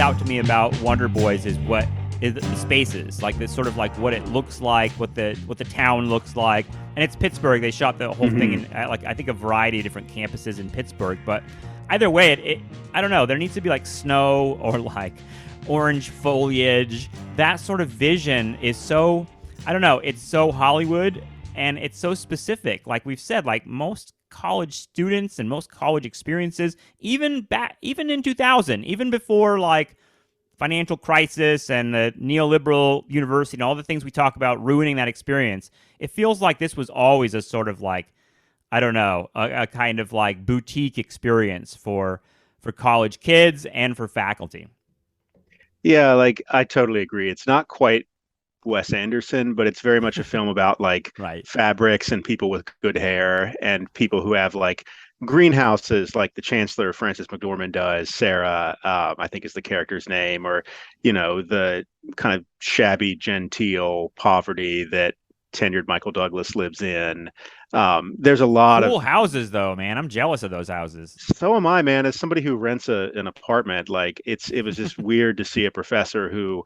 out to me about Wonder Boys is what is the spaces, like this sort of like what it looks like, what the town looks like, and it's Pittsburgh. They shot the whole thing in like I think a variety of different campuses in Pittsburgh, but either way, it I don't know. There needs to be like snow or like orange foliage. That sort of vision is so, I don't know, it's so Hollywood and it's so specific. Like we've said, like most college students and most college experiences, even in 2000, even before like financial crisis and the neoliberal university and all the things we talk about ruining that experience, it feels like this was always a sort of like, I don't know, a kind of like boutique experience for college kids and for faculty. Yeah, like I totally agree. It's not quite Wes Anderson, but it's very much a film about like Right. fabrics and people with good hair and people who have like greenhouses, like the Chancellor Frances McDormand does. Sarah, I think is the character's name, or the kind of shabby, genteel poverty that tenured Michael Douglas lives in. There's a lot of Cool houses though, man. I'm jealous of those houses. So am I, man. As somebody who rents an apartment, like it was just weird to see a professor who,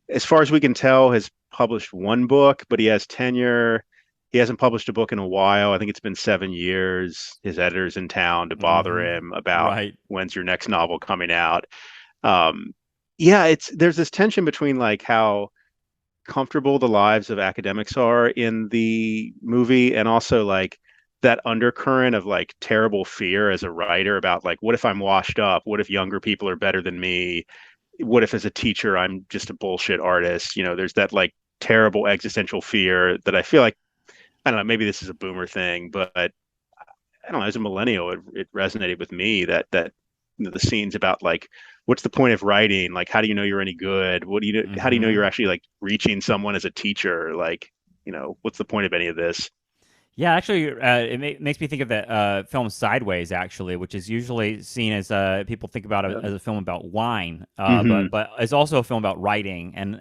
as far as we can tell, has published one book, but he has tenure. He hasn't published a book in a while. I think it's been 7 years. His editor's in town to bother him about Right. when's your next novel coming out. Um, yeah, there's this tension between like how comfortable the lives of academics are in the movie and also like that undercurrent of like terrible fear as a writer about like what if I'm washed up, what if younger people are better than me, what if as a teacher I'm just a bullshit artist. There's that like terrible existential fear that I feel like, I don't know, maybe this is a boomer thing, but I don't know, as a millennial it resonated with me that the scenes about like what's the point of writing, like how do you know you're any good, what do you how do you know you're actually like reaching someone as a teacher, like what's the point of any of this. Yeah, actually, makes me think of the film Sideways, actually, which is usually seen as people think about it as a film about wine, Hmm. but it's also a film about writing, and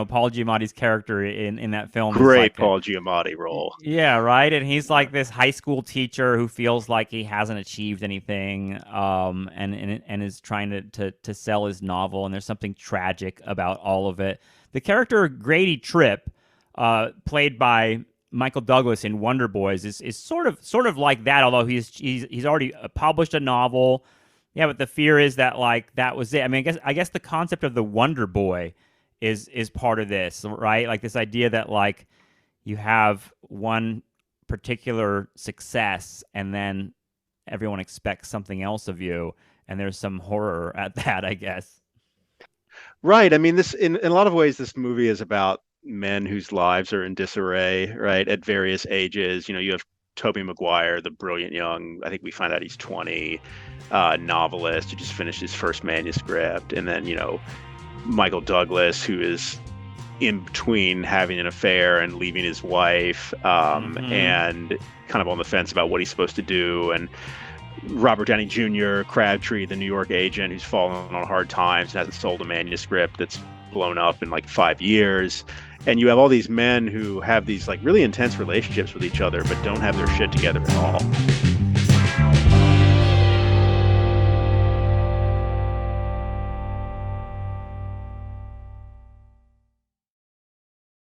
Paul Giamatti's character in that film is Great like Paul Giamatti role. yeah, right, and he's Yeah. like this high school teacher who feels like he hasn't achieved anything, and is trying to sell his novel, and there's something tragic about all of it. The character Grady Tripp, played by Michael Douglas in Wonder Boys, is sort of like that. Although he's already published a novel, yeah. But the fear is that like that was it. I mean, I guess the concept of the Wonder Boy is part of this, right? Like this idea that like you have one particular success, and then everyone expects something else of you, and there's some horror at that, I guess. Right. I mean, this in a lot of ways, this movie is about men whose lives are in disarray, right, at various ages. You have Tobey Maguire, the brilliant young, I think we find out he's 20, novelist who just finished his first manuscript. And then, Michael Douglas, who is in between having an affair and leaving his wife, Mm-hmm. and kind of on the fence about what he's supposed to do. And Robert Downey Jr., Crabtree, the New York agent who's fallen on hard times and hasn't sold a manuscript that's blown up in like 5 years. And you have all these men who have these like really intense relationships with each other, but don't have their shit together at all.